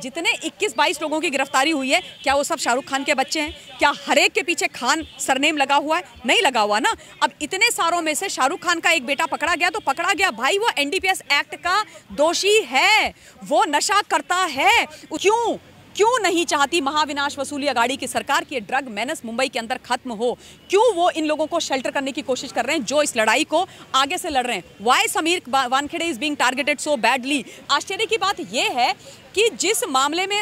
जितने 21-22 लोगों की गिरफ्तारी हुई है, क्या वो सब शाहरुख खान के बच्चे हैं? क्या हर एक के पीछे खान सरनेम लगा हुआ है? नहीं लगा हुआ ना। अब इतने सारों में से शाहरुख खान का एक बेटा पकड़ा गया तो पकड़ा गया, भाई वो एनडीपीएस एक्ट का दोषी है, वो नशा करता है। क्यों नहीं चाहती महाविनाश वसूली अघाड़ी की सरकार की ड्रग मेनेस मुंबई के अंदर खत्म हो? क्यों वो इन लोगों को शेल्टर करने की कोशिश कर रहे हैं जो इस लड़ाई को आगे से लड़ रहे हैं? Why Sameer Wankhede is being targeted so badly? आश्चर्य की बात यह है कि जिस मामले में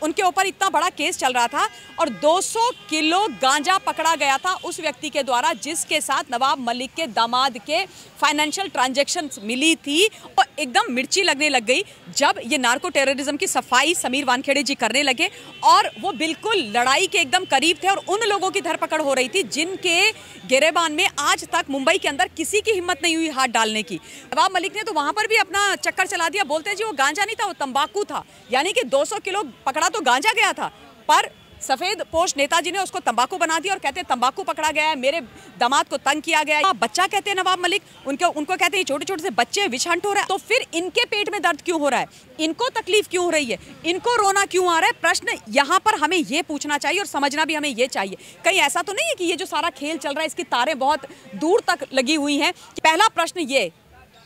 उनके ऊपर इतना बड़ा केस चल रहा था और 200 किलो गांजा पकड़ा गया था उस व्यक्ति के द्वारा जिसके साथ नवाब मलिक के दामाद के फाइनेंशियल ट्रांजैक्शंस मिली थी, और एकदम मिर्ची लगने लग गई जब ये नार्को टेररिज्म की सफाई समीर वानखेड़े जी करने लगे और वो बिल्कुल लड़ाई के एकदम करीब थे और उन लोगों की धरपकड़ हो रही थी जिनके गिरेबान में आज तक मुंबई के अंदर किसी की हिम्मत नहीं हुई हाथ डालने की। नवाब मलिक ने तो वहां पर भी अपना चक्कर चला दिया, बोलते हैं जी वो गांजा नहीं था, वो तंबाकू था। यानी कि 200 किलो पकड़ा तो गांजा गया था, पर सफेद पोश नेताजी ने उसको तंबाकू बना दिया और कहते हैं तंबाकू पकड़ा गया है, मेरे दामाद को तंग किया गया है। बच्चा कहते हैं नवाब मलिक, उनको कहते हैं छोटे छोटे से बच्चे, विष हंट हो रहा है। तो फिर इनके पेट में दर्द क्यों हो रहा है? इनको तकलीफ क्यों हो रही है? इनको रोना क्यों आ रहा है? प्रश्न यहाँ पर हमें ये पूछना चाहिए और समझना भी हमें ये चाहिए। कहीं ऐसा तो नहीं है कि ये जो सारा खेल चल रहा है इसकी तारें बहुत दूर तक लगी हुई हैं? पहला प्रश्न ये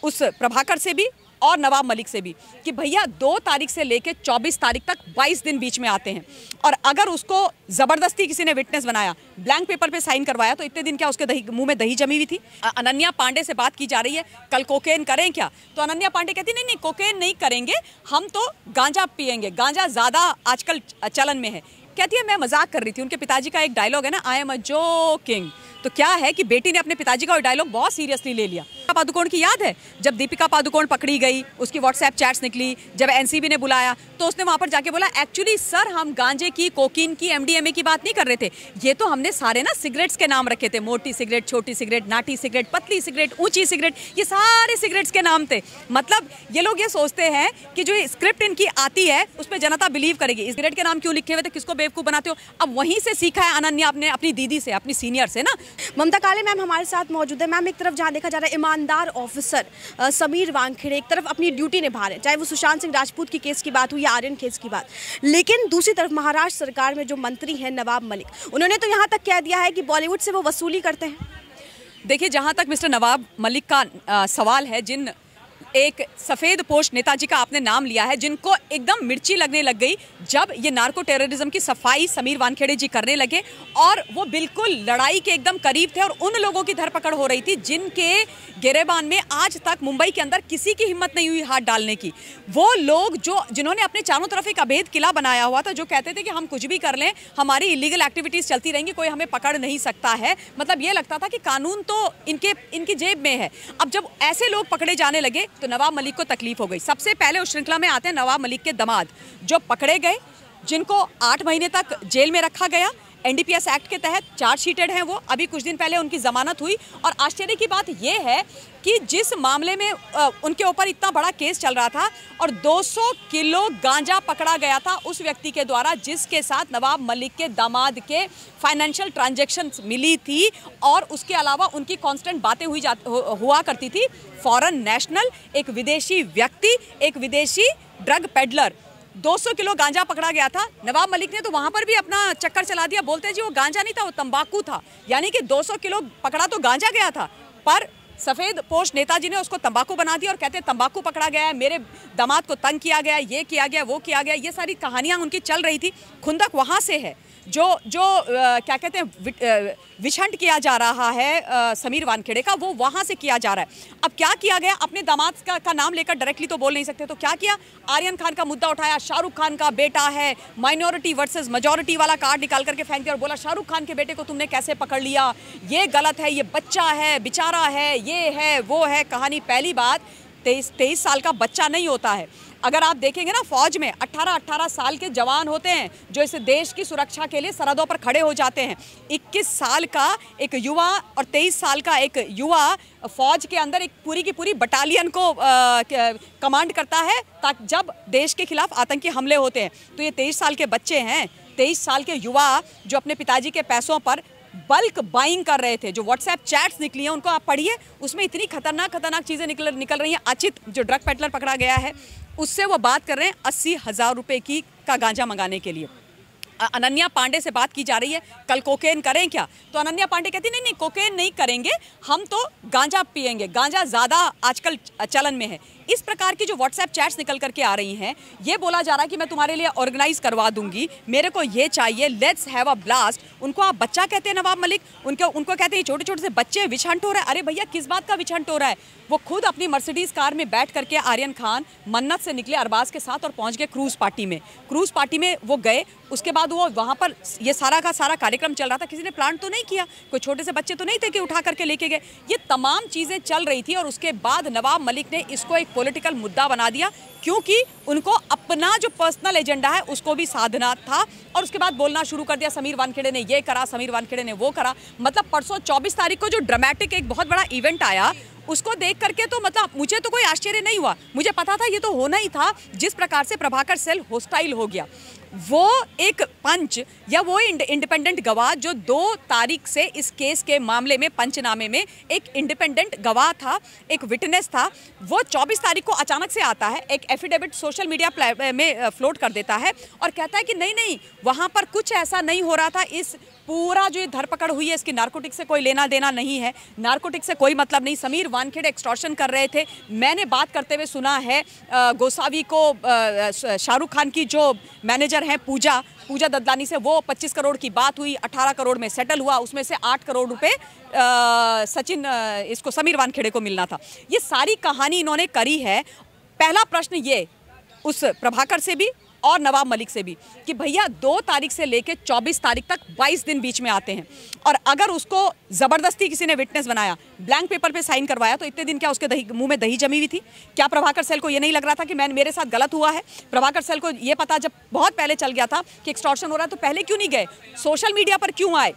उस प्रभाकर से भी और नवाब मलिक से भी कि भैया 2 तारीख से लेकर 24 तारीख तक 22 दिन बीच में आते हैं, और अगर उसको जबरदस्ती किसी ने विटनेस बनाया, ब्लैंक पेपर पे साइन करवाया, तो इतने दिन क्या उसके मुंह में दही जमी हुई थी? अनन्या पांडे से बात की जा रही है, कल कोकेन करें क्या? तो अनन्या पांडे कहती नहीं कोकेन नहीं करेंगे, हम तो गांजा पियेंगे, गांजा ज्यादा आजकल चलन में है। कहती है मैं मजाक कर रही थी। उनके पिताजी का एक डायलॉग है ना, आई एम अ जोकिंग। तो क्या है कि बेटी ने अपने पिताजी का डायलॉग बहुत सीरियसली ले लिया। पादुकोण की याद है जब दीपिका पादुकोण पकड़ी गई, उसकी व्हाट्सएप चैट्स निकली, जब एनसीबी ने बुलाया तो उसने वहां पर जाके बोला एक्चुअली सर हम गांजे की, कोकीन की, एमडीएमए की बात नहीं कर रहे थे, ये तो हमने सारे ना सिगरेट्स के नाम रखे थे, मोटी सिगरेट, छोटी सिगरेट, नाटी सिगरेट, पतली सिगरेट, ऊंची सिगरेट, ये सारे सिगरेट्स के नाम थे। मतलब ये लोग ये सोचते हैं कि जो स्क्रिप्ट इनकी आती है उस पर जनता बिलीव करेगी। इस सिगरेट के नाम क्यों लिखे हुए थे, किसको बेवकूफ बनाते हो? अब वहीं से सीखा है अनन्या अपने अपनी दीदी से, अपनी सीनियर से ना। ममता काले मैम हमारे साथ मौजूद है। मैम एक तरफ जहाँ देखा जा रहा है ईमानदार ऑफिसर समीर वानखेड़े एक तरफ अपनी ड्यूटी निभा रहे हैं, चाहे वो सुशांत सिंह राजपूत की केस की बात हुई या आर्यन केस की बात, लेकिन दूसरी तरफ महाराष्ट्र सरकार में जो मंत्री हैं नवाब मलिक, उन्होंने तो यहाँ तक कह दिया है कि बॉलीवुड से वो वसूली करते हैं। देखिए जहाँ तक मिस्टर नवाब मलिक का सवाल है, जिन एक सफेद पोश नेताजी का आपने नाम लिया है जिनको एकदम मिर्ची लगने लग गई जब ये नार्को टेररिज्म की सफाई समीर वानखेड़े जी करने लगे और वो बिल्कुल लड़ाई के एकदम करीब थे और उन लोगों की धरपकड़ हो रही थी जिनके गिरेबान में आज तक मुंबई के अंदर किसी की हिम्मत नहीं हुई हाथ डालने की। वो लोग जिन्होंने अपने चारों तरफ एक अभेद किला बनाया हुआ था, जो कहते थे कि हम कुछ भी कर लें, हमारी इलीगल एक्टिविटीज चलती रहेंगी, कोई हमें पकड़ नहीं सकता है। मतलब ये लगता था कि कानून तो इनकी जेब में है। अब जब ऐसे लोग पकड़े जाने लगे तो नवाब मलिक को तकलीफ हो गई। सबसे पहले उस श्रृंखला में आते हैं नवाब मलिक के दामाद, जो पकड़े गए, जिनको 8 महीने तक जेल में रखा गया। एनडीपीएस एक्ट के तहत चार्जशीटेड हैं वो। अभी कुछ दिन पहले उनकी जमानत हुई और आश्चर्य की बात यह है कि जिस मामले में उनके ऊपर इतना बड़ा केस चल रहा था और 200 किलो गांजा पकड़ा गया था उस व्यक्ति के द्वारा जिसके साथ नवाब मलिक के दामाद के फाइनेंशियल ट्रांजैक्शंस मिली थी, और उसके अलावा उनकी कांस्टेंट बातें हुआ करती थी। फॉरेन नेशनल, एक विदेशी व्यक्ति, एक विदेशी ड्रग पेडलर, 200 किलो गांजा पकड़ा गया था। नवाब मलिक ने तो वहां पर भी अपना चक्कर चला दिया, बोलते हैं जी वो गांजा नहीं था, वो तंबाकू था। यानी कि 200 किलो पकड़ा तो गांजा गया था, पर सफेद पोश नेताजी ने उसको तंबाकू बना दिया और कहते हैं तंबाकू पकड़ा गया है, मेरे दामाद को तंग किया गया, ये किया गया, वो किया गया। ये सारी कहानियां उनकी चल रही थी। खुंदक वहां से है जो क्या कहते हैं विछंट किया जा रहा है समीर वानखेड़े का, वो वहां से किया जा रहा है। अब क्या किया गया, अपने दामाद का नाम लेकर डायरेक्टली तो बोल नहीं सकते, तो क्या किया, आर्यन खान का मुद्दा उठाया, शाहरुख खान का बेटा है, माइनॉरिटी वर्सेस मेजॉरिटी वाला कार्ड निकाल करके फेंक दिया और बोला शाहरुख खान के बेटे को तुमने कैसे पकड़ लिया, ये गलत है, ये बच्चा है, बेचारा है, ये है, वो है। कहानी पहली बात 23 साल का बच्चा नहीं होता है। अगर आप देखेंगे ना, फौज में 18-18 साल के जवान होते हैं जो इस देश की सुरक्षा के लिए सरहदों पर खड़े हो जाते हैं। 21 साल का एक युवा और 23 साल का एक युवा फौज के अंदर एक पूरी की पूरी बटालियन को कमांड करता है ताकि जब देश के खिलाफ आतंकी हमले होते हैं। तो ये 23 साल के बच्चे हैं, 23 साल के युवा जो अपने पिताजी के पैसों पर बल्क बाइंग कर रहे थे। जो व्हाट्सएप चैट्स निकली हैं उनको आप पढ़िए, उसमें इतनी खतरनाक चीज़ें निकल रही हैं। अचित जो ड्रग पेडलर पकड़ा गया है, उससे वो बात कर रहे हैं 80,000 रुपए का गांजा मंगाने के लिए। अनन्या पांडे से बात की जा रही है कल कोकेन करें क्या, तो अनन्या पांडे कहती नहीं कोकेन नहीं करेंगे, हम तो गांजा पिएंगे, गांजा ज़्यादा आजकल चलन में है। इस प्रकार की जो व्हाट्सएप चैट्स निकल करके आ रही हैं, ये बोला जा रहा है कि मैं तुम्हारे लिए ऑर्गेनाइज करवा दूंगी, मेरे को ये चाहिए, लेट्स हैव अ ब्लास्ट। उनको आप बच्चा कहते हैं नवाब मलिक, उनको कहते हैं छोटे छोटे से बच्चे, विच हंट हो रहा है। अरे भैया किस बात का विच हंट हो रहा है? वो खुद अपनी मर्सिडीज कार में बैठ करके आर्यन खान मन्नत से निकले अरबाज के साथ और पहुंच गए क्रूज पार्टी में। क्रूज पार्टी में वो गए, उसके बाद वो वहाँ पर ये सारा का सारा कार्यक्रम चल रहा था, किसी ने प्लान तो नहीं किया, कोई छोटे से बच्चे तो नहीं थे कि उठा करके लेके गए। ये तमाम चीज़ें चल रही थी और उसके बाद नवाब मलिक ने इसको एक पॉलिटिकल मुद्दा बना दिया, क्योंकि उनको अपना जो पर्सनल एजेंडा है उसको भी साधना था। और उसके बाद बोलना शुरू कर दिया, समीर वानखेड़े ने ये करा, समीर वानखेड़े ने वो करा। मतलब परसों 24 तारीख को जो ड्रामेटिक एक बहुत बड़ा इवेंट आया, उसको देख करके तो मतलब मुझे तो कोई आश्चर्य नहीं हुआ, मुझे पता था ये तो होना ही था। जिस प्रकार से प्रभाकर सेल होस्टाइल हो गया, वो एक पंच या वो इंडिपेंडेंट गवाह जो 2 तारीख से इस केस के मामले में पंचनामे में एक इंडिपेंडेंट गवाह था, एक विटनेस था, वो 24 तारीख को अचानक से आता है, एक एफिडेविट सोशल मीडिया में फ्लोट कर देता है और कहता है कि नहीं वहाँ पर कुछ ऐसा नहीं हो रहा था, इस पूरा जो ये धरपकड़ हुई है इसकी नारकोटिक से कोई लेना देना नहीं है, नारकोटिक से कोई मतलब नहीं, समीर वानखेड़े एक्सटॉर्शन कर रहे थे। मैंने बात करते हुए सुना है गोसावी को, शाहरुख खान की जो मैनेजर हैं पूजा ददलानी से, वो 25 करोड़ की बात हुई, 18 करोड़ में सेटल हुआ, उसमें से 8 करोड़ रुपए सचिन इसको समीर वानखेड़े को मिलना था। ये सारी कहानी इन्होंने करी है। पहला प्रश्न ये उस प्रभाकर से भी और नवाब मलिक से भी कि भैया 2 तारीख से लेके 24 तारीख तक 22 दिन बीच में आते हैं, और अगर उसको ज़बरदस्ती किसी ने विटनेस बनाया, ब्लैंक पेपर पे साइन करवाया, तो इतने दिन क्या उसके मुंह में दही जमी हुई थी? क्या प्रभाकर सेल को ये नहीं लग रहा था कि मेरे साथ गलत हुआ है? प्रभाकर सेल को ये पता जब बहुत पहले चल गया था कि एक्सटॉर्शन हो रहा है, तो पहले क्यों नहीं गए? सोशल मीडिया पर क्यों आए?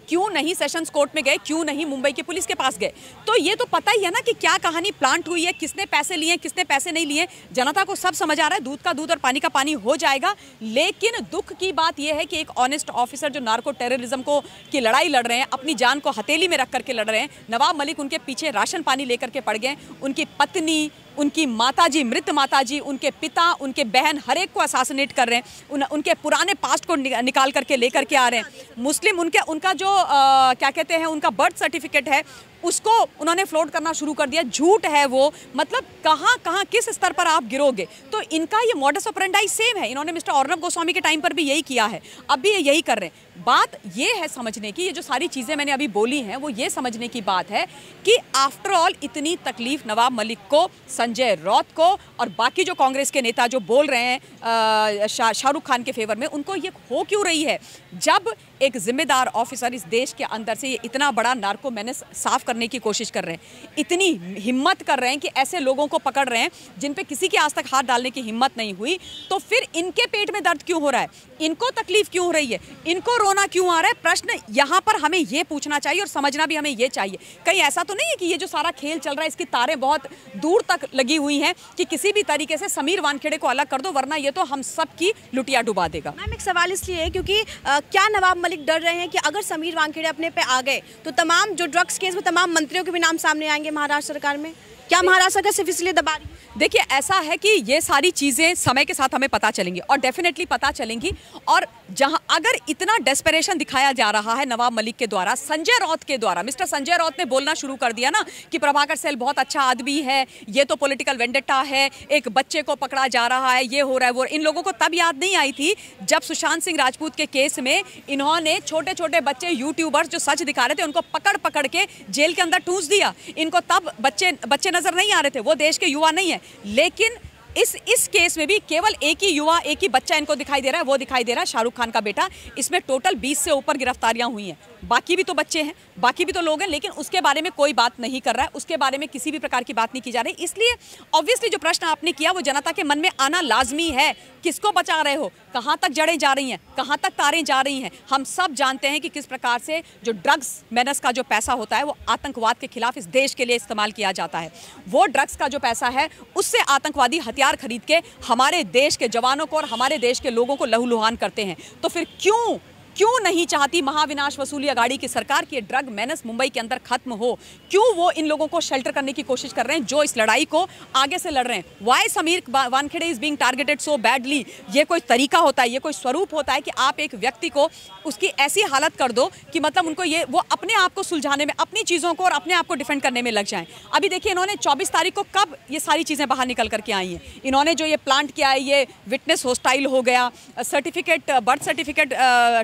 क्यों नहीं सेशंस कोर्ट में गए? क्यों नहीं मुंबई की पुलिस के पास गए? तो ये तो पता ही है ना कि क्या कहानी प्लांट हुई है, किसने पैसे लिए, किसने पैसे नहीं लिए। जनता को सब समझ आ रहा है, दूध का दूध और पानी का पानी हो जाएगा। लेकिन दुख की बात यह है कि एक ऑनेस्ट ऑफिसर जो नार्को टेररिज्म की लड़ाई लड़ रहे हैं, अपनी जान को हथेली में रख करके लड़ रहे हैं, नवाब मलिक उनके पीछे राशन पानी लेकर के पड़ गए। उनकी पत्नी, उनकी माताजी, मृत माताजी, उनके पिता, उनके बहन, हर एक को असासिनेट कर रहे हैं, उनके पुराने पास्ट को निकाल करके लेकर के आ रहे हैं। मुस्लिम उनका जो क्या कहते हैं, उनका बर्थ सर्टिफिकेट है, उसको उन्होंने फ्लोट करना शुरू कर दिया। झूठ है वो, मतलब कहाँ किस स्तर पर आप गिरोगे। तो इनका ये मॉडस ऑपरेंडाई सेम है। इन्होंने मिस्टर अर्नब गोस्वामी के टाइम पर भी यही किया है, अब भी यही कर रहे हैं। बात ये है समझने की, ये जो सारी चीज़ें मैंने अभी बोली हैं, वो ये समझने की बात है कि आफ्टर ऑल इतनी तकलीफ नवाब मलिक को, संजय रौत को और बाकी जो कांग्रेस के नेता जो बोल रहे हैं शाहरुख खान के फेवर में, उनको ये हो क्यों रही है? जब एक जिम्मेदार ऑफिसर इस देश के अंदर से ये इतना बड़ा नार्को मेनेस साफ करने की कोशिश कर रहे हैं, इतनी हिम्मत कर रहे हैं कि ऐसे लोगों को पकड़ रहे हैं जिन पे किसी के आज तक हाथ डालने की हिम्मत नहीं हुई, तो फिर इनके पेट में दर्द क्यों हो रहा है? इनको तकलीफ क्यों हो रही है? इनको रोना क्यों आ रहा है? प्रश्न यहाँ पर हमें ये पूछना चाहिए और समझना भी हमें ये चाहिए। कहीं ऐसा तो नहीं है कि ये जो सारा खेल चल रहा है इसकी तारें बहुत दूर तक लगी हुई हैं कि किसी भी तरीके से समीर वानखेड़े को अलग कर दो, वरना ये तो हम सब की लुटिया डुबा देगा। मैम एक सवाल इसलिए है क्योंकि क्या नवाब मलिक डर रहे हैं कि अगर समीर वानखेड़े अपने पे आ गए तो तमाम जो ड्रग्स केस में तमाम मंत्रियों के भी नाम सामने आएंगे महाराष्ट्र सरकार में? क्या महाराष्ट्र सरकार सिर्फ इसलिए दबा रही है? देखिए, ऐसा है कि ये सारी चीज़ें समय के साथ हमें पता चलेंगी और डेफिनेटली पता चलेंगी। और जहां अगर इतना डेस्परेशन दिखाया जा रहा है नवाब मलिक के द्वारा, संजय रौत के द्वारा, मिस्टर संजय रौत ने बोलना शुरू कर दिया ना कि प्रभाकर सेल बहुत अच्छा आदमी है, ये तो पॉलिटिकल वेंडेटा है, एक बच्चे को पकड़ा जा रहा है, ये हो रहा है वो। इन लोगों को तब याद नहीं आई थी जब सुशांत सिंह राजपूत के केस में इन्होंने छोटे छोटे बच्चे यूट्यूबर्स जो सच दिखा रहे थे उनको पकड़ पकड़ के जेल के अंदर ठूंस दिया। इनको तब बच्चे नजर नहीं आ रहे थे, वो देश के युवा नहीं है। लेकिन इस केस में भी केवल एक ही युवा, एक ही बच्चा इनको दिखाई दे रहा है, वो दिखाई दे रहा है शाहरुख खान का बेटा। इसमें टोटल 20 से ऊपर गिरफ्तारियां हुई हैं। बाकी भी तो बच्चे हैं, बाकी भी तो लोग हैं, लेकिन उसके बारे में कोई बात नहीं कर रहा है, उसके बारे में किसी भी प्रकार की बात नहीं की जा रही। इसलिए ऑब्वियसली जो प्रश्न आपने किया वो जनता के मन में आना लाजमी है। किसको बचा रहे हो? कहाँ तक जड़ें जा रही हैं? कहाँ तक तारें जा रही हैं? हम सब जानते हैं कि किस प्रकार से जो ड्रग्स मेनस का जो पैसा होता है वो आतंकवाद के खिलाफ इस देश के लिए इस्तेमाल किया जाता है। वो ड्रग्स का जो पैसा है उससे आतंकवादी हथियार खरीद के हमारे देश के जवानों को और हमारे देश के लोगों को लहूलुहान करते हैं। तो फिर क्यों क्यों नहीं चाहती महाविनाश वसूली अघाड़ी की सरकार कि ड्रग मेनेस मुंबई के अंदर खत्म हो? क्यों वो इन लोगों को शेल्टर करने की कोशिश कर रहे हैं जो इस लड़ाई को आगे से लड़ रहे हैं? Why Sameer Wankhede is being targeted so badly? ये कोई तरीका होता है, ये कोई स्वरूप होता है कि आप एक व्यक्ति को उसकी ऐसी हालत कर दो कि मतलब उनको ये वो अपने आप को सुलझाने में, अपनी चीज़ों को और अपने आप को डिफेंड करने में लग जाएं? अभी देखिए इन्होंने 24 तारीख को कब ये सारी चीज़ें बाहर निकल करके आई हैं। इन्होंने जो ये प्लांट किया है, ये विटनेस होस्टाइल हो गया, सर्टिफिकेट बर्थ सर्टिफिकेट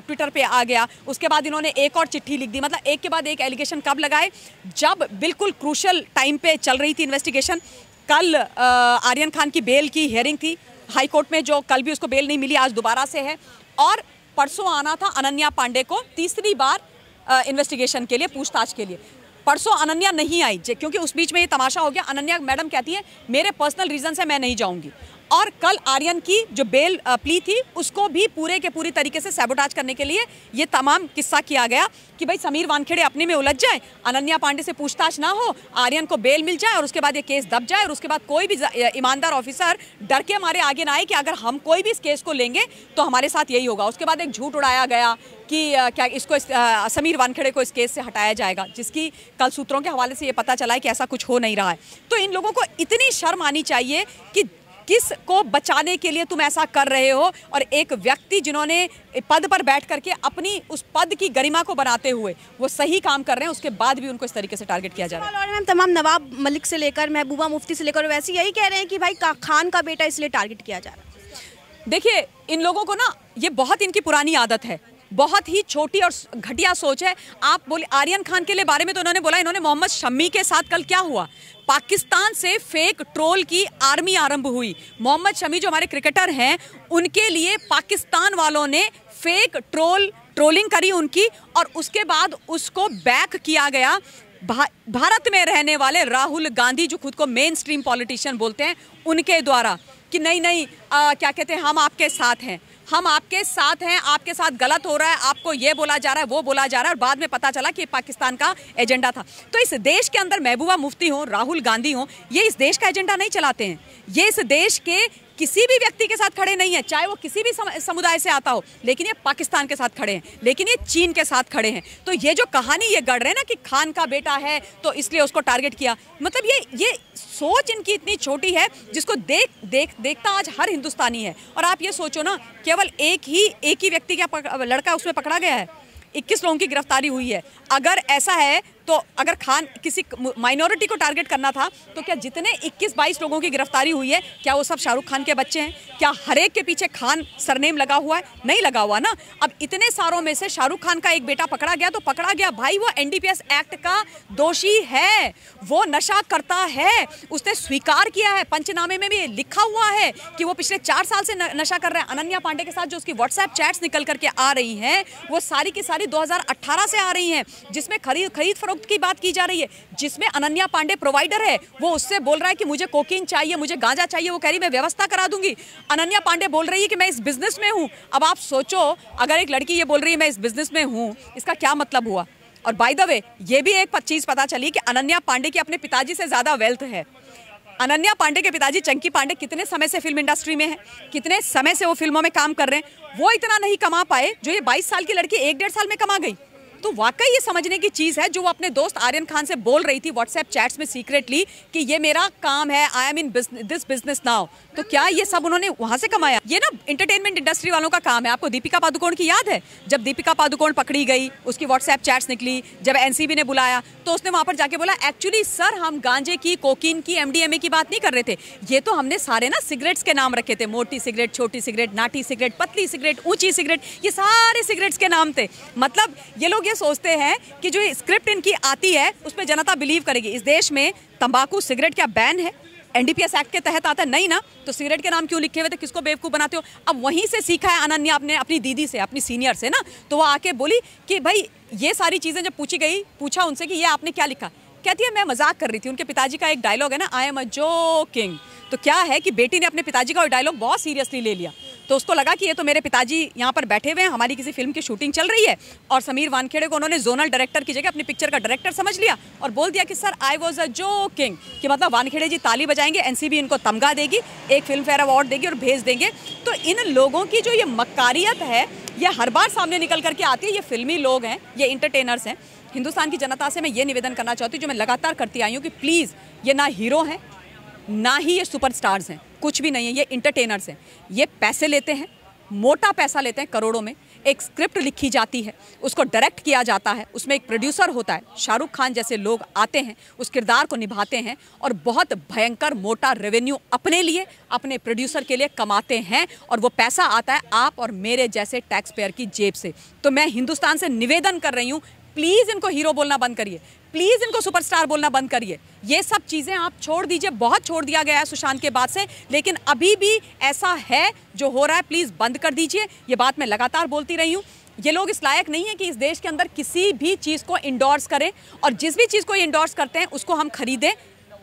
ट्विटर पे आ गया, उसके बाद इन्होंने एक और चिट्ठी लिख दी। मतलब एक के बाद एक एलिगेशन कब लगाए? जब बिल्कुल क्रूशल टाइम पे चल रही थी इन्वेस्टिगेशन। कल आर्यन खान की बेल की हियरिंग थी हाई कोर्ट में, जो कल भी उसको बेल नहीं मिली, आज दोबारा से है। और परसों आना था अनन्या पांडे को तीसरी बार इन्वेस्टिगेशन के लिए, पूछताछ के लिए। परसों अनन्या नहीं आई क्योंकि उस बीच में ये तमाशा हो गया। अनन्या मैडम कहती है मेरे पर्सनल रीजन से मैं नहीं जाऊंगी। और कल आर्यन की जो बेल प्ली थी उसको भी पूरे के पूरी तरीके से सैबोटाज करने के लिए ये तमाम किस्सा किया गया कि भाई समीर वानखेड़े अपने में उलझ जाए, अनन्या पांडे से पूछताछ ना हो, आर्यन को बेल मिल जाए और उसके बाद ये केस दब जाए और उसके बाद कोई भी ईमानदार ऑफिसर डर के हमारे आगे ना आए कि अगर हम कोई भी इस केस को लेंगे तो हमारे साथ यही होगा। उसके बाद एक झूठ उड़ाया गया कि क्या इसको समीर वानखेड़े को इस केस से हटाया जाएगा, जिसकी कल सूत्रों के हवाले से ये पता चला है कि ऐसा कुछ हो नहीं रहा है। तो इन लोगों को इतनी शर्म आनी चाहिए कि किस को बचाने के लिए तुम ऐसा कर रहे हो। और एक व्यक्ति जिन्होंने पद पर बैठ करके अपनी उस पद की गरिमा को बनाते हुए वो सही काम कर रहे हैं, उसके बाद भी उनको इस तरीके से टारगेट किया जा रहा है। और मैम तमाम नवाब मलिक से लेकर महबूबा मुफ्ती से लेकर वैसे यही कह रहे हैं कि भाई खान का बेटा इसलिए टारगेट किया जा रहा है। देखिए इन लोगों को ना ये बहुत इनकी पुरानी आदत है, बहुत ही छोटी और घटिया सोच है। आप बोले आर्यन खान के लिए बारे में तो उन्होंने बोला, इन्होंने मोहम्मद शम्मी के साथ कल क्या हुआ? पाकिस्तान से फेक ट्रोल की आर्मी आरंभ हुई। मोहम्मद शमी जो हमारे क्रिकेटर हैं उनके लिए पाकिस्तान वालों ने फेक ट्रोलिंग करी उनकी, और उसके बाद उसको बैक किया गया भारत में रहने वाले राहुल गांधी जो खुद को मेन स्ट्रीम पॉलिटिशियन बोलते हैं उनके द्वारा कि नहीं क्या कहते हैं, हम आपके साथ हैं, हम आपके साथ हैं, आपके साथ गलत हो रहा है, आपको ये बोला जा रहा है, वो बोला जा रहा है। और बाद में पता चला कि पाकिस्तान का एजेंडा था। तो इस देश के अंदर महबूबा मुफ्ती हो, राहुल गांधी हो, ये इस देश का एजेंडा नहीं चलाते हैं। ये इस देश के किसी भी व्यक्ति के साथ खड़े नहीं है, चाहे वो किसी भी समुदाय से आता हो, लेकिन ये पाकिस्तान के साथ खड़े हैं, लेकिन ये चीन के साथ खड़े हैं। तो ये जो कहानी ये गढ़ रहे हैं ना कि खान का बेटा है तो इसलिए उसको टारगेट किया, मतलब ये सोच इनकी इतनी छोटी है जिसको देखता आज हर हिंदुस्तानी है। और आप ये सोचो ना, केवल एक ही व्यक्ति का लड़का उसमें पकड़ा गया है, 21 लोगों की गिरफ्तारी हुई है। अगर ऐसा है तो अगर खान किसी माइनॉरिटी को टारगेट करना था तो क्या जितने 21-22 लोगों की गिरफ्तारी हुई है क्या वो सब शाहरुख खान के बच्चे हैं? क्या हर एक के पीछे खान सरनेम लगा हुआ है? नहीं लगा हुआ ना। अब इतने सारों में से शाहरुख खान का एक बेटा पकड़ा गया तो पकड़ा गया, भाई वो एनडीपीएस एक्ट का दोषी है, वो नशा करता है, उसने स्वीकार किया है, पंचनामे में भी लिखा हुआ है कि वो पिछले 4 साल से नशा कर रहा है। अनन्या पांडे के साथ जो उसकी व्हाट्सएप चैट्स निकल करके आ रही हैं वो सारी की सारी 2018 से आ रही हैं, जिसमें खरीद फरोख्त की बात की जा रही है, जिसमें अनन्या पांडे प्रोवाइडर है। वो उससे बोल रहा है कि मुझे कोकीन चाहिए, मुझे गांजा चाहिए, वो कह रही मैं व्यवस्था करा दूंगी। अनन्या पांडे बोल रही है कि मैं इस बिजनेस में हूं। अब आप सोचो, अगर एक लड़की ये बोल रही है मैं इस बिजनेस में हूं, इसका क्या मतलब हुआ? और बाय द वे ये भी एक चीज पता चली कि अनन्या पांडे की अपने पिताजी से ज्यादा वेल्थ है। अनन्या पांडे के पिताजी चंकी पांडे कितने समय से फिल्म इंडस्ट्री में है, कितने समय से वो फिल्मों में काम कर रहे हैं, वो इतना नहीं कमा पाए जो ये 22 साल की लड़की 1-1.5 साल में कमा गई। तो वाकई ये समझने की चीज़ है जो वो अपने दोस्त आर्यन खान से बोल रही थी व्हाट्सएप चैट्स में सीक्रेटली कि ये मेरा काम है, I am in this business now. तो क्या ये सब उन्होंने वहां से कमाया? ये ना एंटरटेनमेंट इंडस्ट्री वालों का काम है। आपको दीपिका पादुकोण की याद है? जब दीपिका पादुकोण पकड़ी गई, उसकी व्हाट्सएप चैट्स निकली, जब एनसीबी ने बुलाया तो उसने वहां पर जाके बोला एक्चुअली सर हम गांजे की, कोकीन की, एमडीएमए की बात नहीं कर रहे थे, ये तो हमने सारे ना सिगरेट्स के नाम रखे थे, मोटी सिगरेट, छोटी सिगरेट, नाटी सिगरेट, पतली सिगरेट, ऊंची सिगरेट, ये सारे सिगरेट्स के नाम थे। मतलब ये लोग ये सोचते हैं कि जो स्क्रिप्ट इनकी आती है उस पर जनता बिलीव करेगी। इस देश में तंबाकू सिगरेट क्या बैन है? एनडीपीएस एक्ट के तहत आता है? नहीं ना। तो सिगरेट के नाम क्यों लिखे हुए थे? किसको बेवकूफ़ बनाते हो? अब वहीं से सीखा है अनन्या अपनी दीदी से, अपनी सीनियर से ना। तो वो आके बोली कि भाई ये सारी चीज़ें जब पूछा उनसे कि ये आपने क्या लिखा, कहती है मैं मजाक कर रही थी। उनके पिताजी का एक डायलॉग है ना, आई एम अ जोकिंग। तो क्या है कि बेटी ने अपने पिताजी का डायलॉग बहुत सीरियसली ले लिया, तो उसको लगा कि ये तो मेरे पिताजी यहाँ पर बैठे हुए हैं, हमारी किसी फिल्म की शूटिंग चल रही है, और समीर वानखेड़े को उन्होंने जोनल डायरेक्टर की जगह अपनी पिक्चर का डायरेक्टर समझ लिया और बोल दिया कि sir I was a joking, कि मतलब वानखेड़े जी ताली बजाएंगे, एनसीबी इनको तमगा देगी, एक फिल्म फेयर अवार्ड देगी और भेज देंगे। तो इन लोगों की जो ये मक्कारियत है ये हर बार सामने निकल करके आती है। ये फिल्मी लोग हैं, ये इंटरटेनर्स हैं। हिंदुस्तान की जनता से मैं ये निवेदन करना चाहती हूँ, जो मैं लगातार करती आई हूँ, कि प्लीज़ ये ना हीरो हैं ना ही ये सुपरस्टार्स हैं, कुछ भी नहीं है, ये इंटरटेनर्स हैं। ये पैसे लेते हैं, मोटा पैसा लेते हैं करोड़ों में। एक स्क्रिप्ट लिखी जाती है, उसको डायरेक्ट किया जाता है, उसमें एक प्रोड्यूसर होता है, शाहरुख खान जैसे लोग आते हैं, उस किरदार को निभाते हैं और बहुत भयंकर मोटा रेवेन्यू अपने लिए, अपने प्रोड्यूसर के लिए कमाते हैं और वो पैसा आता है आप और मेरे जैसे टैक्स पेयर की जेब से। तो मैं हिंदुस्तान से निवेदन कर रही हूँ, प्लीज़ इनको हीरो बोलना बंद करिए, प्लीज़ इनको सुपरस्टार बोलना बंद करिए। ये सब चीज़ें आप छोड़ दीजिए। बहुत छोड़ दिया गया है सुशांत के बाद से, लेकिन अभी भी ऐसा है जो हो रहा है, प्लीज़ बंद कर दीजिए। ये बात मैं लगातार बोलती रही हूँ। ये लोग इस लायक नहीं है कि इस देश के अंदर किसी भी चीज़ को इंडोर्स करें, और जिस भी चीज़ को ये इंडोर्स करते हैं उसको हम खरीदें।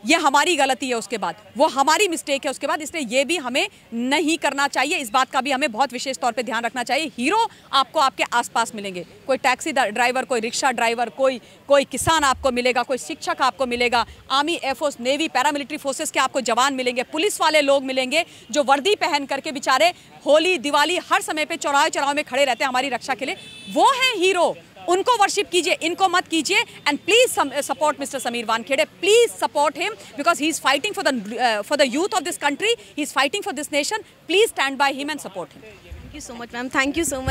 ये हमारी गलती है, उसके बाद वो हमारी मिस्टेक है उसके बाद, इसलिए ये भी हमें नहीं करना चाहिए। इस बात का भी हमें बहुत विशेष तौर पे ध्यान रखना चाहिए। हीरो आपको आपके आसपास मिलेंगे, कोई टैक्सी ड्राइवर, कोई रिक्शा ड्राइवर, कोई किसान आपको मिलेगा, कोई शिक्षक आपको मिलेगा, army, air force, navy, paramilitary forces के आपको जवान मिलेंगे, पुलिस वाले लोग मिलेंगे जो वर्दी पहन करके बेचारे होली दिवाली हर समय पे चौराहे में खड़े रहते हैं हमारी रक्षा के लिए। वो हैं हीरो, उनको वर्शिप कीजिए, इनको मत कीजिए। And please support mister Sameer Wankhede, please support him, because he is fighting for the youth of this country, he is fighting for this nation. Please stand by him and support him. Thank you so much ma'am, thank you so much.